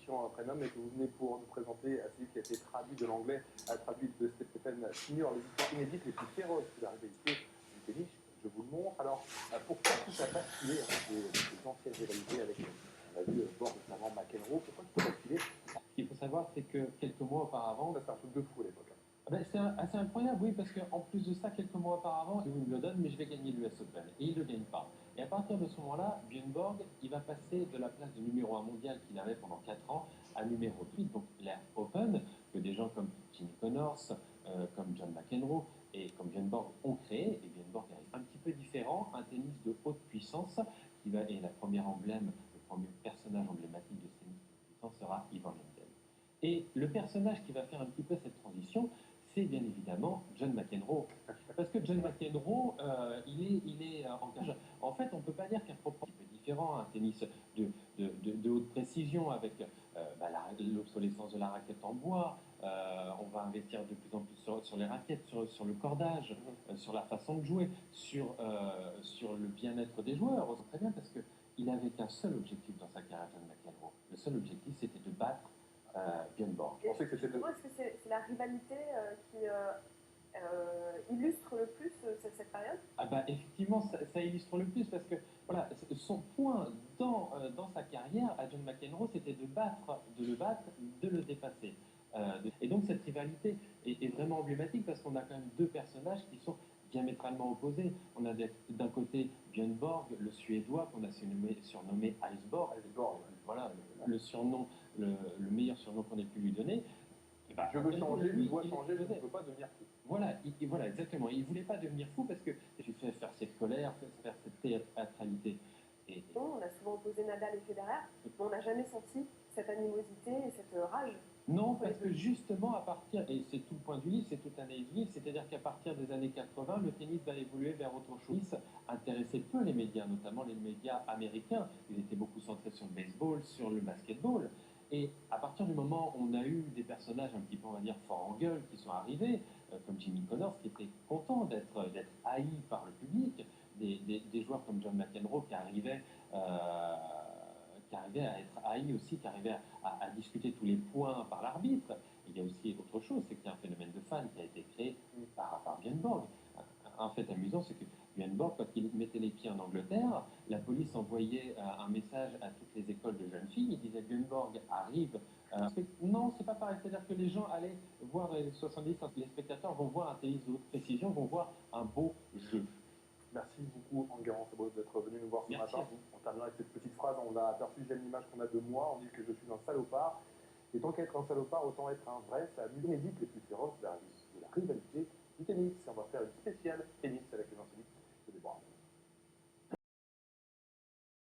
édition premium et que vous venez pour nous présenter celui qui a été traduit de l'anglais, traduit de Stephen Senior, les histoires inédites les plus féroces de la rivalité du tennis. Je vous le montre. Alors, pourquoi tout a basculé des anciennes rivalités avec, on a vu, Borg, notamment McEnroe, pourquoi tout a basculé? Ce qu'il faut savoir, c'est que quelques mois auparavant, Ça, c'est un truc de fou à l'époque. c'est assez incroyable, oui, parce qu'en plus de ça, quelques mois auparavant, il me le donne, mais je vais gagner l'US Open. Et il ne le gagne pas. Et à partir de ce moment-là, Björn Borg, il va passer de la place de numéro 1 mondial qu'il avait pendant 4 ans à numéro 8, donc l'Air Open, que des gens comme Jimmy Connors, comme John McEnroe et comme Björn Borg ont créé. Et Björn Borg est un petit peu différent, un tennis de haute puissance, qui va, et la première emblème, le premier personnage emblématique de ce tennis de haute puissance sera Ivan Lendl. Et le personnage qui va faire un petit peu cette transition, c'est bien évidemment John McEnroe. Parce que John McEnroe, il est en cage. En fait, on ne peut pas dire qu'un propos un petit peu différent, un tennis de haute précision avec l'obsolescence de la raquette en bois. On va investir de plus en plus sur les raquettes, sur le cordage, sur la façon de jouer, sur le bien-être des joueurs. C'est très bien parce qu'il n'avait qu'un seul objectif dans sa carrière, John McEnroe. Le seul objectif, c'était de battre Björn Borg. Est-ce que c'est la rivalité qui illustre le plus cette période? Ah bah, effectivement, ça illustre le plus parce que voilà, son point dans sa carrière à John McEnroe, c'était de le battre, de le dépasser. Et donc cette rivalité est vraiment emblématique parce qu'on a quand même deux personnages qui sont diamétralement opposés. On a d'un côté Björn Borg, le Suédois qu'on a surnommé Iceborg. Voilà, le surnom, le meilleur surnom qu'on ait pu lui donner. Et bah, je veux changer, je dois changer, je ne peux pas devenir fou. Voilà, exactement. Il ne voulait pas devenir fou parce que tu fais faire cette colère, faire cette théâtralité. On a souvent opposé Nadal et Federer, mais on n'a jamais senti cette animosité et cette rage. Non, parce que justement, à partir, et c'est tout le point du livre, c'est toute l'analyse du livre, c'est-à-dire qu'à partir des années 80, le tennis va évoluer vers autre chose. Intéressait peu les médias, notamment les médias américains. Ils étaient beaucoup centrés sur le baseball, sur le basketball. Et à partir du moment où on a eu des personnages un petit peu, on va dire, forts en gueule qui sont arrivés, comme Jimmy Connors, qui était content d'être haï par le public, des joueurs comme John McEnroe qui arrivaient à être haïs aussi, qui arrivaient à discuter tous les points par l'arbitre. Il y a aussi autre chose, c'est qu'il y a un phénomène de fan qui a été créé par Björn Borg. Un fait amusant, c'est que Björn Borg, quand il mettait les pieds en Angleterre, la police envoyait un message à toutes les écoles de jeunes filles. Il disait Björn Borg arrive. Non, c'est pas pareil. C'est-à-dire que les gens allaient voir les 70, les spectateurs vont voir un tennis de haute précision, vont voir un beau jeu. Merci beaucoup, Enguerrand Sabot, d'être venu nous voir ce matin. On termine avec cette petite phrase. On a aperçu déjà l'image qu'on a de moi. On dit que je suis un salopard. Et tant qu'être un salopard, autant être un vrai. C'est la inédite les plus féroces de la rivalité du tennis. On va faire une spéciale tennis.